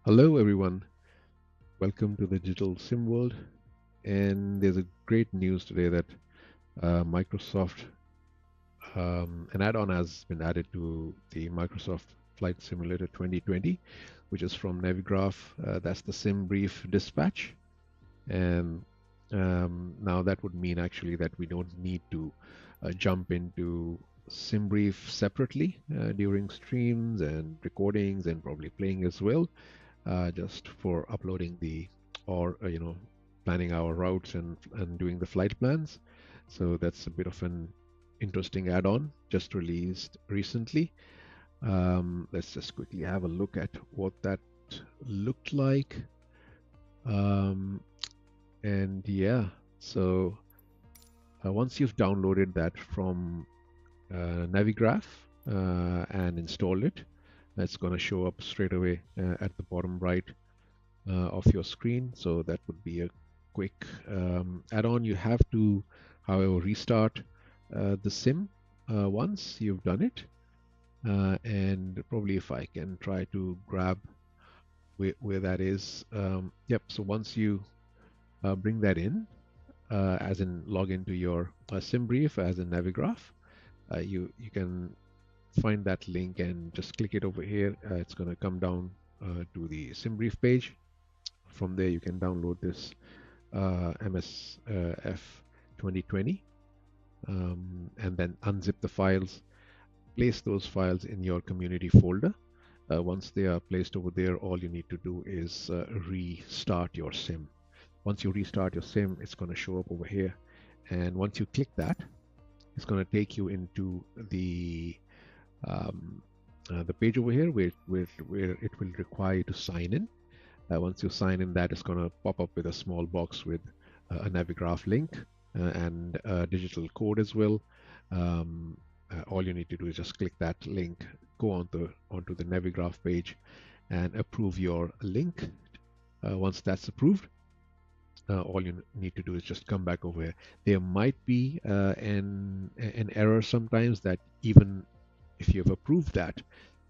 Hello, everyone. Welcome to the digital sim world. And there's a great news today that Microsoft, an add-on has been added to the Microsoft Flight Simulator 2020, which is from Navigraph. That's the SimBrief dispatch. And now that would mean actually that we don't need to jump into SimBrief separately during streams and recordings and probably playing as well. Just for uploading the or planning our routes and doing the flight plans. So that's a bit of an interesting add-on just released recently. Let's just quickly have a look at what that looked like. And yeah, so once you've downloaded that from Navigraph and installed it, that's going to show up straight away at the bottom right of your screen. So that would be a quick add-on. You have to, however, restart the sim once you've done it. And probably if I can try to grab where that is. Yep, so once you bring that in, as in log into your SimBrief as in Navigraph, you can find that link and just click it over here. It's going to come down to the SimBrief page. From there, you can download this MSF 2020 and then unzip the files, place those files in your community folder. Once they are placed over there, all you need to do is restart your sim. Once you restart your sim, it's going to show up over here. And once you click that, it's going to take you into the page over here where it will require you to sign in. Once you sign in, that is going to pop up with a small box with a Navigraph link and a digital code as well. All you need to do is just click that link, go onto the Navigraph page, and approve your link. Once that's approved, all you need to do is just come back over here. There might be an error sometimes that even if you've approved that,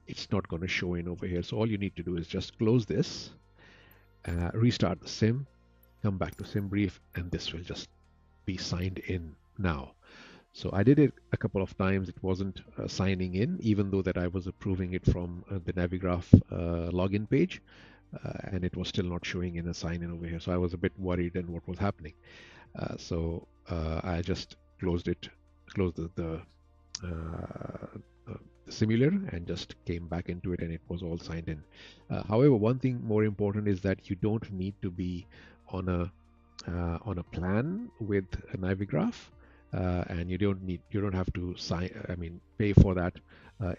it's not going to show in over here. So all you need to do is just close this, restart the sim, come back to SimBrief, and this will just be signed in now. So I did it a couple of times. It wasn't signing in, even though that I was approving it from the Navigraph login page, and it was still not showing in a sign in over here. So I was a bit worried in what was happening. So I just closed the simulator and just came back into it, and it was all signed in. However, one thing more important is that you don't need to be on a plan with a Navigraph. And you don't have to pay for that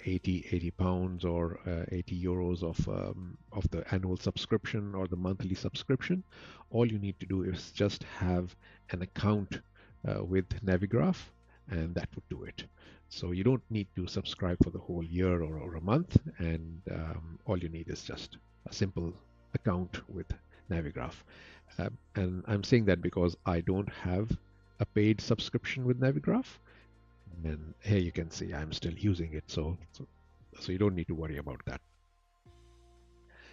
80 pounds or 80 euros of the annual subscription or the monthly subscription. All you need to do is just have an account with Navigraph, and that would do it. So you don't need to subscribe for the whole year or a month, and all you need is just a simple account with Navigraph. And I'm saying that because I don't have a paid subscription with Navigraph, and here you can see I'm still using it, so you don't need to worry about that.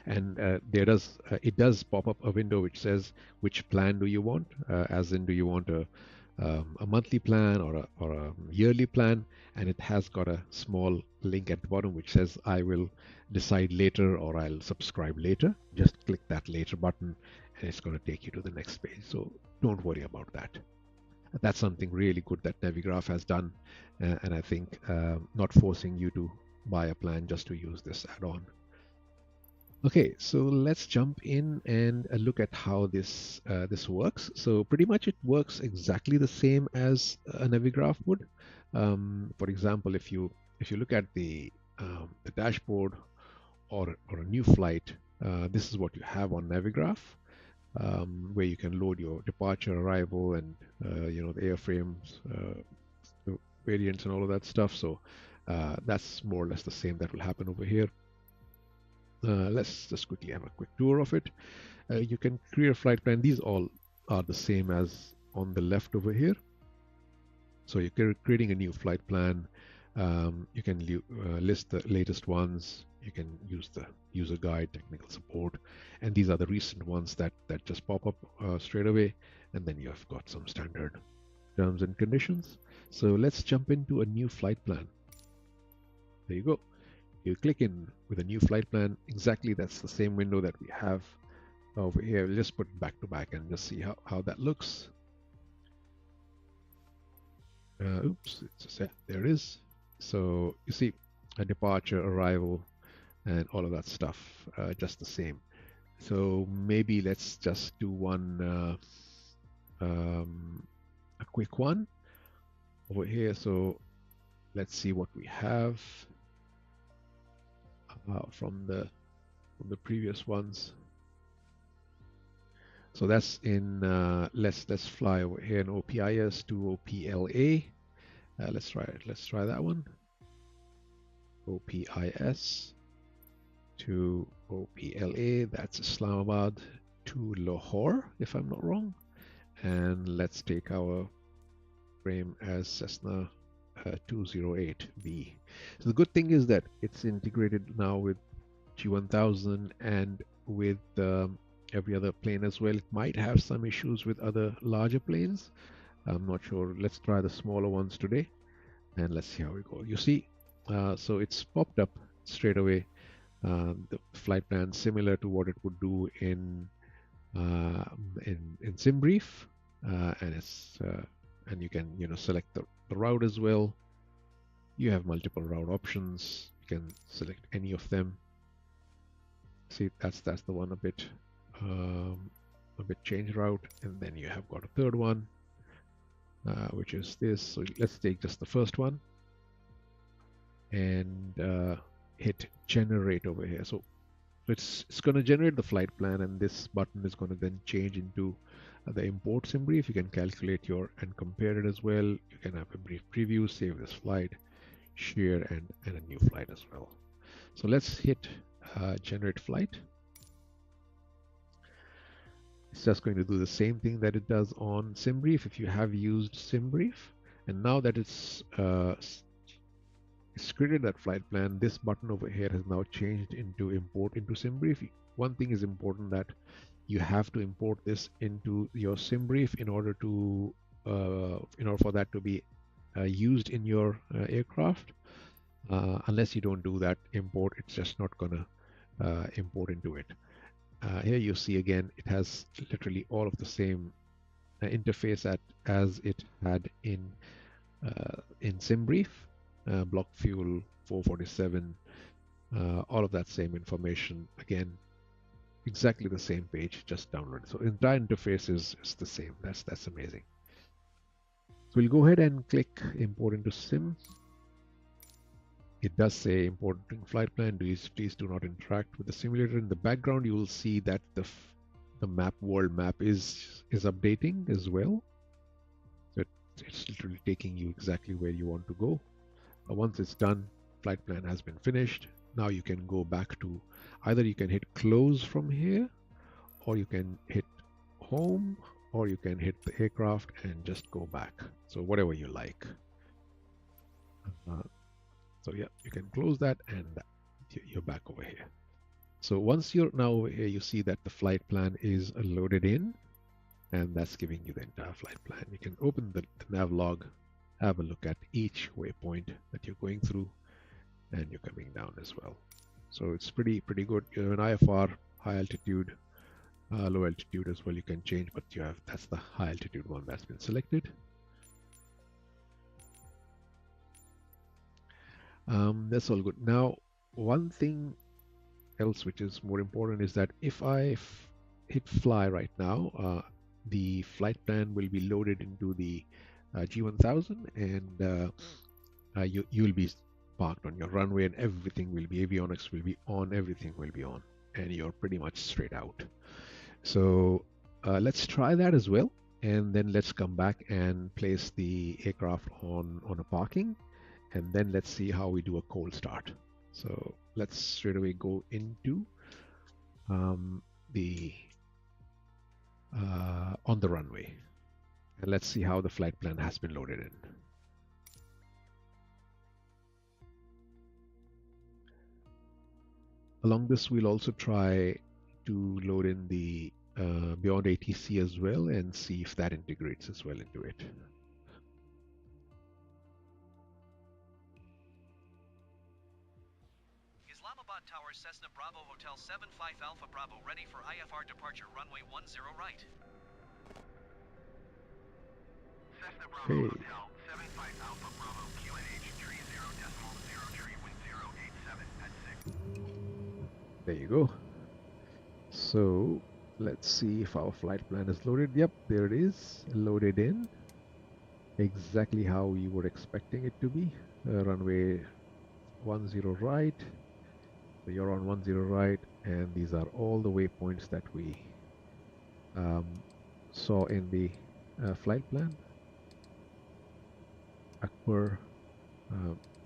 And it does pop up a window which says which plan do you want, as in do you want a monthly plan or a yearly plan, and it has got a small link at the bottom which says I will decide later or I'll subscribe later. Just click that later button and it's going to take you to the next page, so don't worry about that. That's something really good that Navigraph has done, and I think not forcing you to buy a plan just to use this add-on. Okay, so let's jump in and look at how this works. So pretty much it works exactly the same as a Navigraph would. For example, if you look at the dashboard or a new flight, this is what you have on Navigraph. Where you can load your departure, arrival, and the airframes, the variants, and all of that stuff. So that's more or less the same that will happen over here. Let's just quickly have a quick tour of it. You can create a flight plan. These all are the same as on the left over here. So you're creating a new flight plan. You can list the latest ones. You can use the user guide, technical support, and these are the recent ones that just pop up straight away. And then you have got some standard terms and conditions. So let's jump into a new flight plan. There you go. You click in with a new flight plan. Exactly, that's the same window that we have over here. We'll just put back to back and just see how that looks. Oops, there it is. So you see a departure, arrival, and all of that stuff just the same. So maybe let's just do one, a quick one over here. So let's see what we have from the previous ones. So that's in let's fly over here in OPIS to OPLA. Let's try it. Let's try that one. OPIS to OPLA. That's Islamabad to Lahore, if I'm not wrong. And let's take our frame as Cessna 208B. So the good thing is that it's integrated now with G1000 and with every other plane as well. It might have some issues with other larger planes. I'm not sure. Let's try the smaller ones today and let's see how we go. You see, so it's popped up straight away. The flight plan similar to what it would do in SimBrief, and it's and you can select the route as well. You have multiple route options. You can select any of them. See, that's the one a bit change route, and then you have got a third one, which is this. So let's take just the first one and hit generate over here. So it's going to generate the flight plan, and this button is going to then change into the import SimBrief. You can calculate and compare it as well. You can have a brief preview, save this flight, share, and a new flight as well. So let's hit generate flight. It's just going to do the same thing that it does on SimBrief if you have used SimBrief. And now that it's created that flight plan, this button over here has now changed into import into SimBrief. One thing is important, that you have to import this into your SimBrief in order for that to be used in your aircraft. Unless you don't do that import, it's just not gonna import into it. Here you see again, it has literally all of the same interface as it had in SimBrief. Block fuel 447, all of that same information, again exactly the same page, just download. So the entire interface is the same. That's amazing. So we'll go ahead and click import into Sim. It does say importing flight plan. Please do not interact with the simulator. In the background, you will see that the world map is updating as well. So it's literally taking you exactly where you want to go. Once it's done, flight plan has been finished. Now you can go back to, either you can hit close from here, or you can hit home, or you can hit the aircraft and just go back. So whatever you like. So yeah, you can close that and you're back over here. So once you're now over here, you see that the flight plan is loaded in, and that's giving you the entire flight plan. You can open the nav log, have a look at each waypoint that you're going through, and you're coming down as well. So it's pretty good. You have an IFR, high altitude, low altitude as well. You can change, but that's the high altitude one that's been selected. That's all good. Now, one thing else which is more important is that if I hit fly right now, the flight plan will be loaded into the G1000, and you'll be parked on your runway, and everything will be, avionics will be on, everything will be on, and you're pretty much straight out. So let's try that as well, and then let's come back and place the aircraft on a parking, and then let's see how we do a cold start. So let's straight away go into on the runway, and let's see how the flight plan has been loaded in. Along this, we'll also try to load in the Beyond ATC as well and see if that integrates as well into it. Islamabad Tower, Cessna Bravo Hotel 75 Alpha Bravo, ready for IFR departure, runway 10 right. Cessna Bravo Hey. Hotel 75 Alpha Bravo, QNH 30.003.087 at 6. There you go. So let's see if our flight plan is loaded. Yep, there it is, loaded in. Exactly how you were expecting it to be. Runway 10 right. So you're on 10 right, and these are all the waypoints that we saw in the flight plan. Akbar,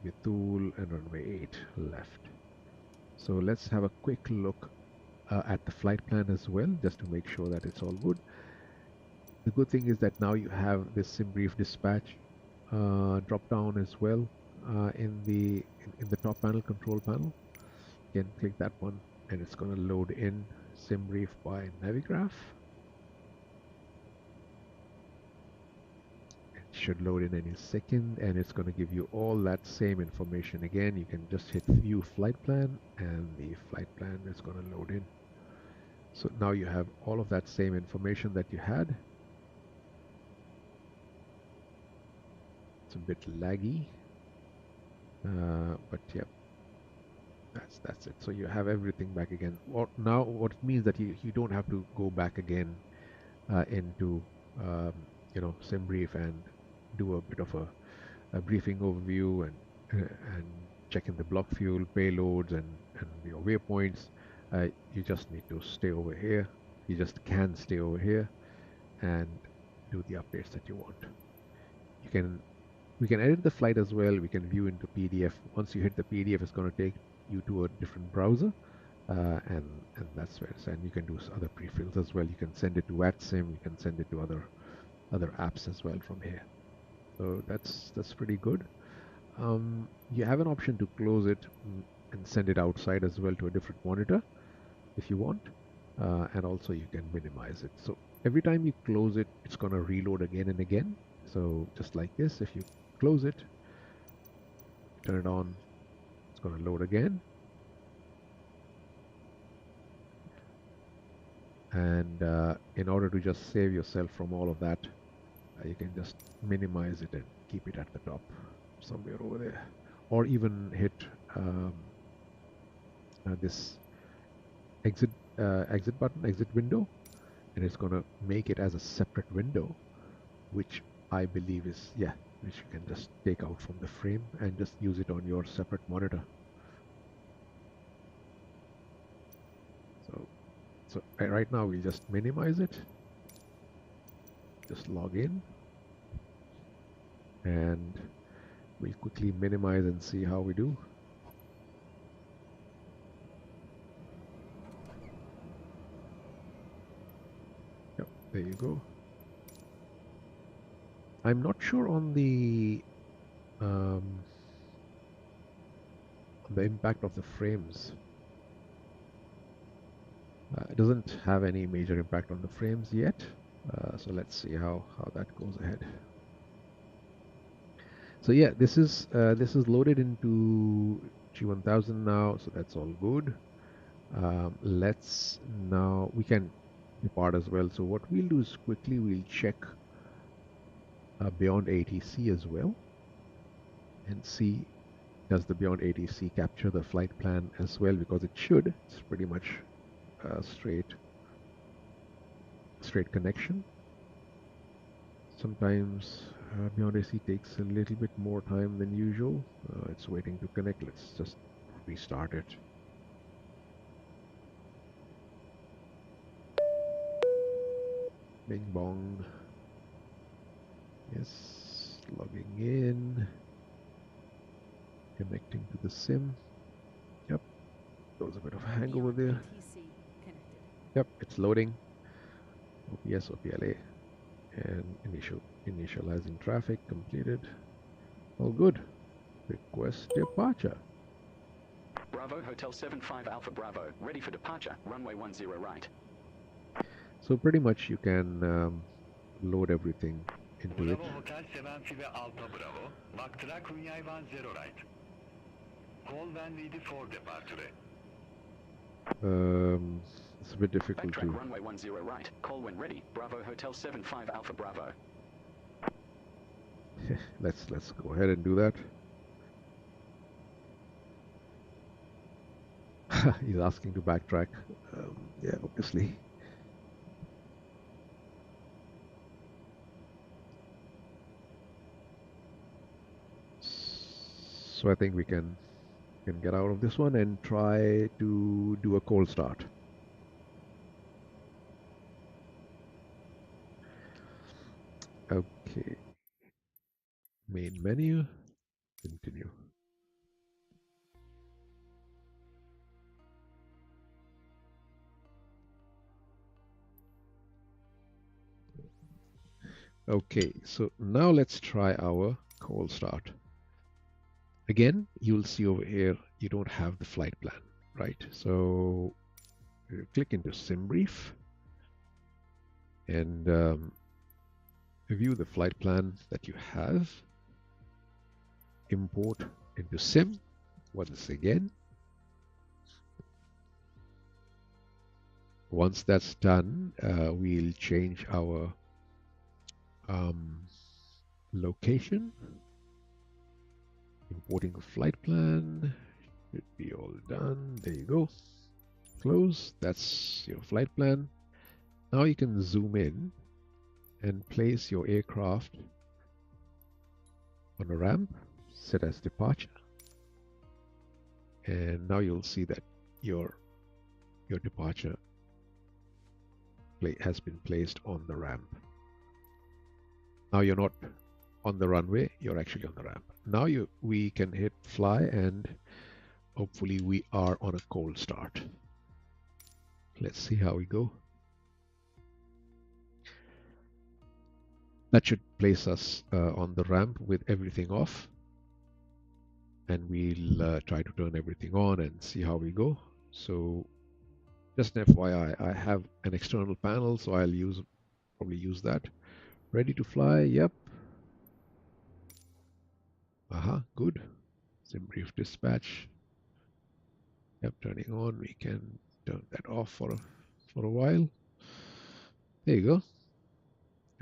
Betul, and runway 8 left. So let's have a quick look at the flight plan as well, just to make sure that it's all good. The good thing is that now you have this SimBrief dispatch drop down as well in the top panel, control panel. You can click that one, and it's going to load in SimBrief by Navigraph. It should load in any second, and it's going to give you all that same information again. You can just hit View Flight Plan, and the flight plan is going to load in. So now you have all of that same information that you had. It's a bit laggy, but yeah, that's it. So you have everything back again. Now what it means that you don't have to go back again into SimBrief and do a bit of a briefing overview and checking the block fuel payloads and your waypoints. You just need to stay over here. You just can stay over here and do the updates that you want. We can edit the flight as well. We can view into PDF. Once you hit the PDF, it's going to take you to a different browser, and that's where it's. And you can do other pre-fills as well. You can send it to AtSim. You can send it to other apps as well from here. So that's pretty good. You have an option to close it and send it outside as well to a different monitor if you want, and also you can minimize it. So every time you close it, it's going to reload again and again. So just like this, if you close it, turn it on, it's going to load again. And in order to just save yourself from all of that, you can just minimize it and keep it at the top somewhere over there, or even hit this exit button, exit window, and it's going to make it as a separate window, which I believe is, which you can just take out from the frame and just use it on your separate monitor. So right now we'll just minimize it, just log in, and we'll quickly minimize and see how we do. Yep, there you go. I'm not sure on the impact of the frames. It doesn't have any major impact on the frames yet, so let's see how that goes ahead. So yeah, this is loaded into G1000 now, so that's all good. Let's now, we can depart as well. So what we'll do is quickly we'll check Beyond ATC as well and see, does the Beyond ATC capture the flight plan as well, because it should. It's pretty much straight connection. Sometimes Beyond ATC takes a little bit more time than usual. It's waiting to connect. Let's just restart it. Bing bong. Yes, logging in, connecting to the sim. Yep, there was a bit of a hangover there. Yep, it's loading. OPS, OPLA, and initializing traffic completed. All good. Request departure. Bravo Hotel 75 Alpha Bravo, ready for departure, runway 10 right. So pretty much you can load everything into it. Bravo Hotel 75 Alpha Bravo, back track runway 10 right. Call when ready for departure. It's a bit difficult Backtrack to. runway 10 right, call when ready, Bravo Hotel 75 Alpha Bravo. Let's go ahead and do that. He's asking to backtrack. Yeah, obviously. So I think we can get out of this one and try to do a cold start. Okay. Main menu. Continue. Okay, so now let's try our cold start. Again, you'll see over here, you don't have the flight plan, right? So click into SimBrief and view the flight plan that you have. Import into Sim once again. Once that's done, we'll change our location. Importing a flight plan should be all done. There you go. Close. That's your flight plan. Now you can zoom in and place your aircraft on a ramp, set as departure, and now you'll see that your departure has been placed on the ramp. Now you're not on the runway, you're actually on the ramp. Now we can hit fly and hopefully we are on a cold start. Let's see how we go. That should place us on the ramp with everything off. And we'll try to turn everything on and see how we go. So just an FYI, I have an external panel, so I'll probably use that. Ready to fly, yep. Good. SimBrief dispatch. Yep, turning on. We can turn that off for a while. There you go.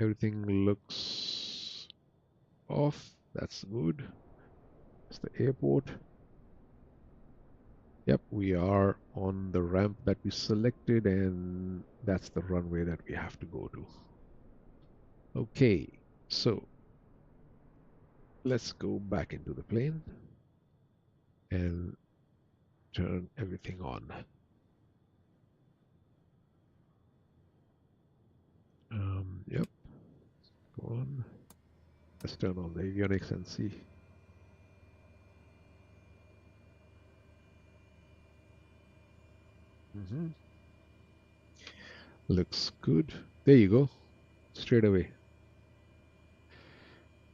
Everything looks off. That's good. It's the airport. Yep, we are on the ramp that we selected, and that's the runway that we have to go to. Okay, so let's go back into the plane and turn everything on. Yep, go on. Let's turn on the avionics and see. Looks good. There you go, straight away.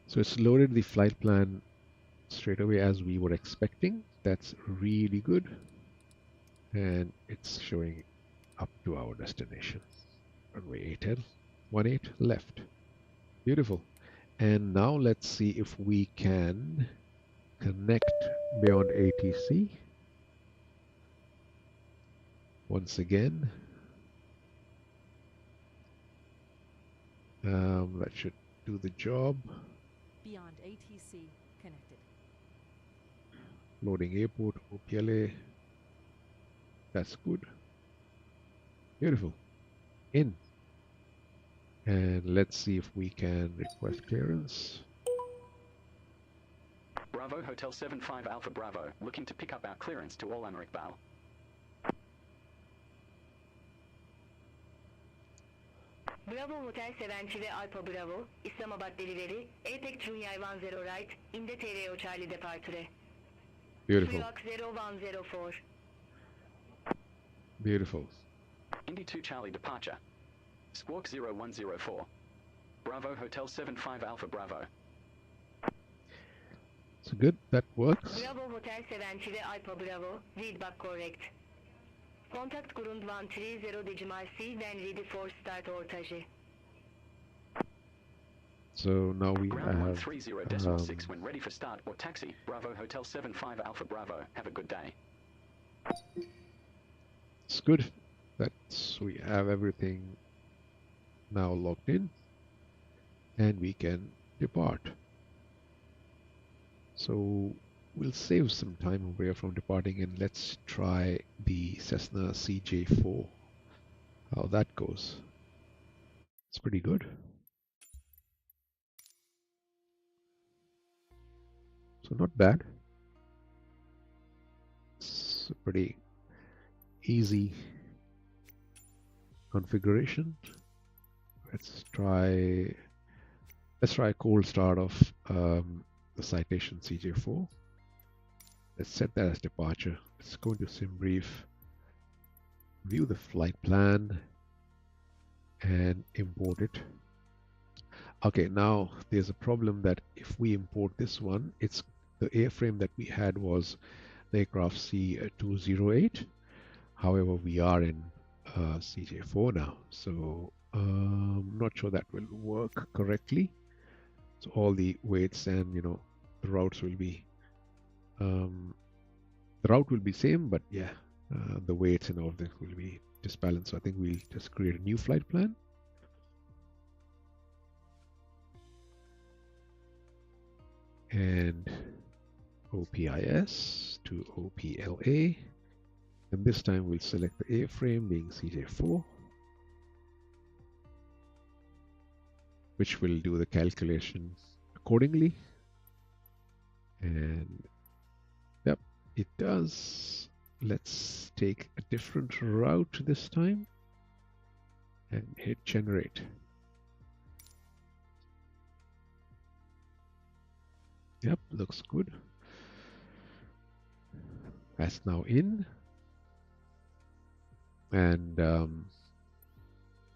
So it's loaded the flight plan straight away as we were expecting. That's really good. And it's showing up to our destination. Runway 18 left. Beautiful. And now let's see if we can connect beyond ATC. Once again. That should do the job. Beyond ATC connected. Loading airport, OPLA. That's good. Beautiful. In. And let's see if we can request clearance. Bravo Hotel 75 Alpha Bravo, looking to pick up our clearance to all Navigraph. Bravo Hotel 75 Alpha Bravo, Islamabad delivery, APEC Junior 10 right, Inde TRO Charlie departure. Beautiful. Squawk 0104. Beautiful. Indy 2 Charlie departure. Squawk 0104. Bravo Hotel 75 Alpha Bravo. So good, that works. Bravo Hotel Seventy ve Alfa Bravo, read back correct. Contact Grund 130 then ready for start ortage. So now we Ground have 130.6 when ready for start or taxi. Bravo Hotel 75 Alpha Bravo. Have a good day. it's good. That's we have everything now logged in, and we can depart. So we'll save some time over here from departing, and let's try the Cessna CJ4. How that goes. It's pretty good. So not bad. It's a pretty easy configuration. Let's try a cold start of the Citation CJ4. Let's set that as departure. Let's go into SimBrief, view the flight plan, and import it. Okay, now there's a problem that if we import this one, it's the airframe that we had was the aircraft C208. However, we are in CJ4 now, so I'm not sure that will work correctly. So all the weights and the routes will be same, but yeah, the weights and all of that will be disbalanced. So I think we'll just create a new flight plan. And OPIS to OPLA. And this time we'll select the airframe being CJ4, which will do the calculation accordingly. And yep, it does. Let's take a different route this time and hit generate. Yep, looks good. That's now in. And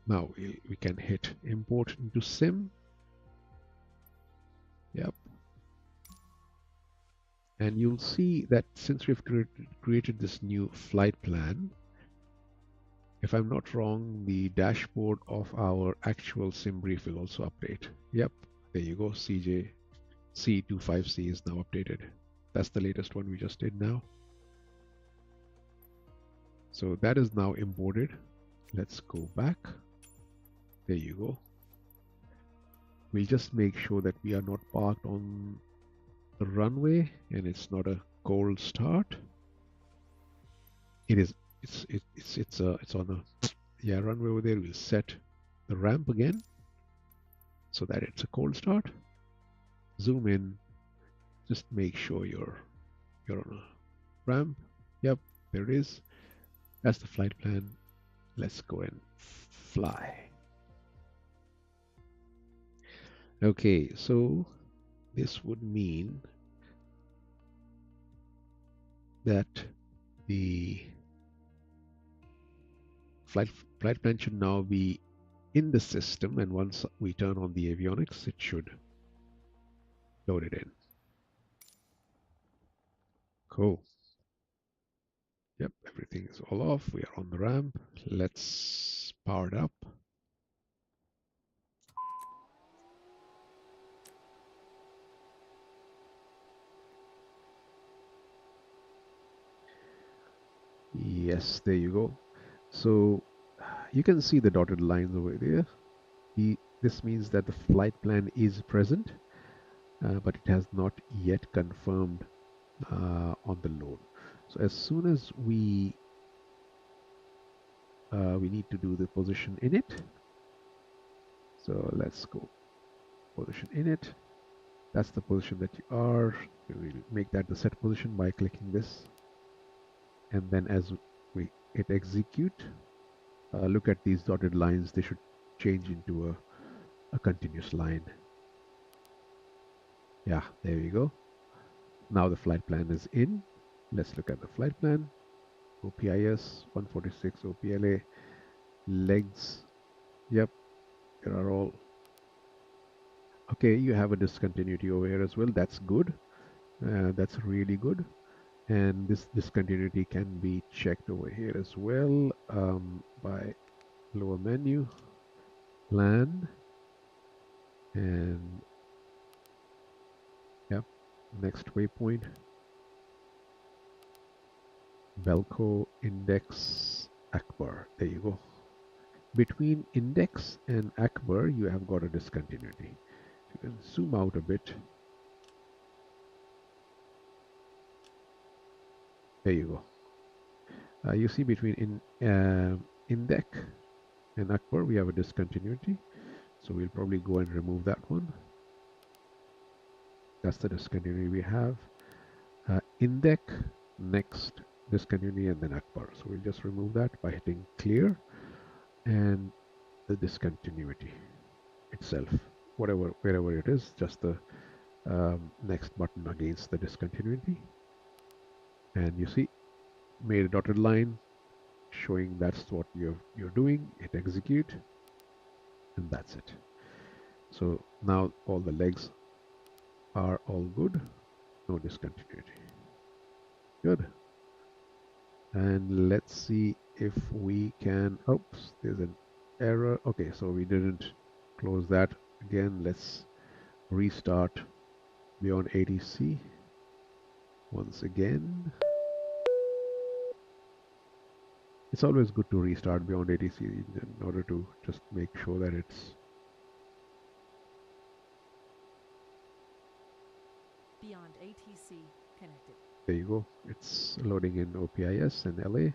now we can hit import into sim. Yep. And you'll see that since we've created this new flight plan, if I'm not wrong, the dashboard of our actual SimBrief will also update. Yep, there you go. CJ C25C is now updated. That's the latest one we just did now. So that is now imported. Let's go back. There you go. We'll just make sure that we are not parked on the runway and it's not a cold start. It is. It's on a runway over there. We'll set the ramp again so that it's a cold start. Zoom in. Just make sure you're on a ramp. Yep, there it is. That's the flight plan. Let's go and fly. Okay, so this would mean that the flight plan should now be in the system, and once we turn on the avionics, it should load it in. Cool. Yep, everything is all off. We are on the ramp. Let's power it up. Yes, there you go. So you can see the dotted lines over there. This means that the flight plan is present, but it has not yet confirmed on the load. So as soon as we need to do the position in it. So let's go position in it. That's the position that you are. We'll make that the set position by clicking this. And then as we hit execute, look at these dotted lines. They should change into a continuous line. Yeah, there we go. Now the flight plan is in. Let's look at the flight plan. OPIS 146 OPLA legs. Yep, there are all. Okay, you have a discontinuity over here as well. That's good. That's really good. And this discontinuity can be checked over here as well by lower menu, plan, and yep, next waypoint, Belco Index Akbar. There you go. Between Index and Akbar, you have got a discontinuity. You can zoom out a bit. There you go. You see between Indec and Akbar, we have a discontinuity. So we'll probably go and remove that one. That's the discontinuity we have. Indec, next discontinuity, and then Akbar. So we'll just remove that by hitting clear, and the discontinuity itself, wherever it is, just the next button against the discontinuity. And you see, made a dotted line showing that's what you're doing. Hit execute, and that's it. So now all the legs are all good, no discontinuity. Good. And let's see if we can, oops, there's an error. Okay, so we didn't close that. Again, let's restart beyond ATC once again. It's always good to restart beyond ATC in order to just make sure that it's Beyond ATC connected. there you go. It's loading in OPIS and LA.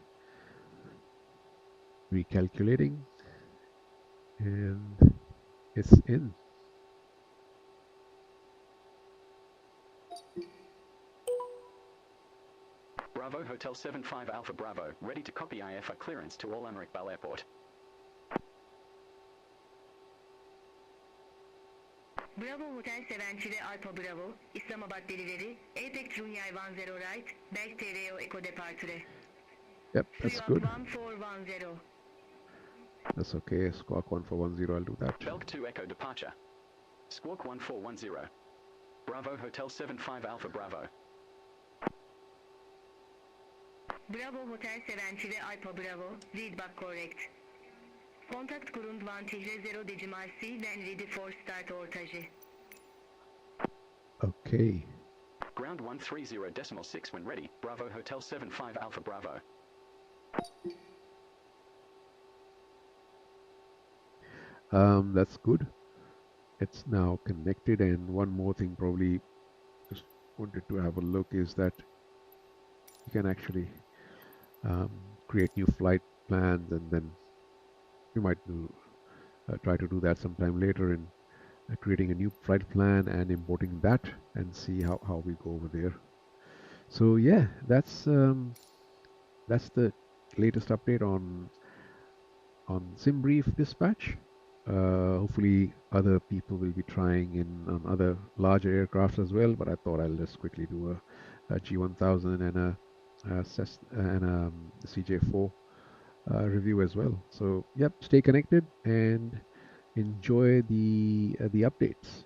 Recalculating, and it's in. Bravo Hotel 75 Alpha Bravo, ready to copy IFR clearance to all Amrikbal Airport. Bravo Hotel Seventy ve Alfa Bravo, Islamabad delivery, Apex Junior 10 right, back TVO Eco Departure. Yep, that's good. 1410. That's okay. Squawk 1410, I'll do that. Belk 2 Echo Departure. Squawk 1410. Bravo Hotel 75 Alpha Bravo. Bravo Hotel Seventy ve Alfa Bravo, read back correct. Contact kurun Vantage 0 decimal C, then ready for start ortage. Okay. Ground 130.6 when ready. Bravo Hotel 75 Alpha Bravo. That's good. It's now connected, and one more thing probably just wanted to have a look is that you can actually create new flight plans, and then you might try to do that sometime later in creating a new flight plan and importing that, and see how we go over there. So yeah, that's the latest update on SimBrief dispatch. Hopefully other people will be trying on other larger aircraft as well, but I thought I'll just quickly do a G1000 and a CJ4 review as well. So yep, stay connected and enjoy the updates.